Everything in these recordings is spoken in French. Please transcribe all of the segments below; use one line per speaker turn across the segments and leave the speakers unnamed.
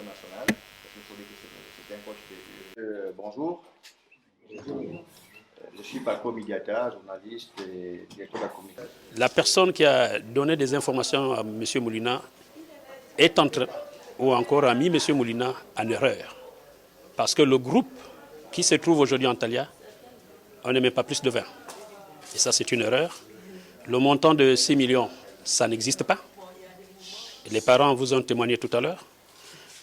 internationale. Parce qu'il faut dire que c'est un coach de bonjour. Je suis Paco Midiata, journaliste et directeur de la communication.
La personne qui a donné des informations à M. Moulina est en train, ou encore a mis M. Moulina en erreur. Parce que le groupe qui se trouve aujourd'hui en Talia, on ne met pas plus de 20. Et ça, c'est une erreur. Le montant de 6 millions, ça n'existe pas. Et les parents vous ont témoigné tout à l'heure.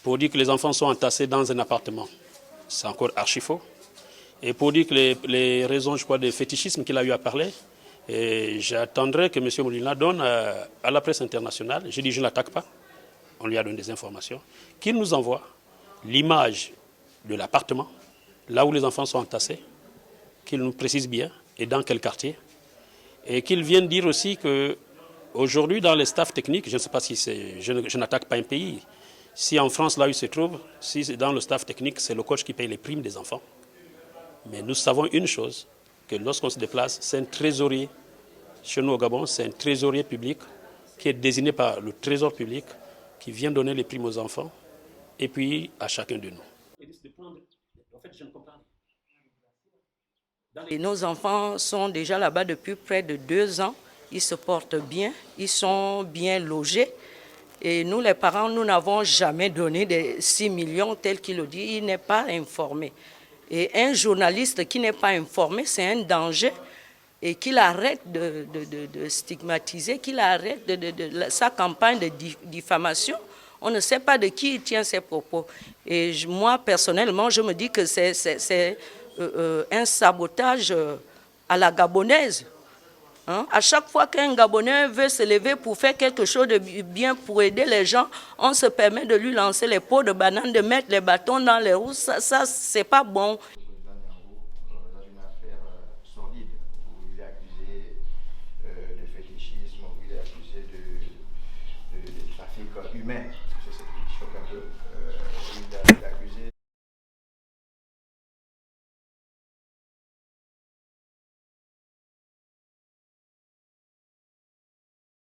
Pour dire que les enfants sont entassés dans un appartement, c'est encore archi faux. Et pour dire que les raisons, je crois, de fétichisme qu'il a eu à parler, j'attendrai que M. Moulina donne à la presse internationale, je dis je ne l'attaque pas, on lui a donné des informations, qu'il nous envoie l'image de l'appartement, là où les enfants sont entassés, qu'il nous précise bien et dans quel quartier. Et qu'il vienne dire aussi qu'aujourd'hui, dans les staffs techniques, je ne sais pas si c'est, je n'attaque pas un pays, si en France, là où il se trouve, si c'est dans le staff technique, c'est le coach qui paye les primes des enfants. Mais nous savons une chose, que lorsqu'on se déplace, c'est un trésorier, chez nous au Gabon, c'est un trésorier public qui est désigné par le trésor public, qui vient donner les primes aux enfants, et puis à chacun de nous. En fait, je ne comprends pas.
Et nos enfants sont déjà là-bas depuis près de 2 ans. Ils se portent bien, ils sont bien logés. Et nous, les parents, nous n'avons jamais donné des 6 millions tel qu'il le dit. Il n'est pas informé. Et un journaliste qui n'est pas informé, c'est un danger. Et qu'il arrête de stigmatiser, qu'il arrête sa campagne de diffamation. On ne sait pas de qui il tient ses propos. Et moi, personnellement, je me dis que c'est un sabotage à la gabonaise. Hein? À chaque fois qu'un Gabonais veut se lever pour faire quelque chose de bien, pour aider les gens, on se permet de lui lancer les pots de banane, de mettre les bâtons dans les roues. Ça c'est pas bon.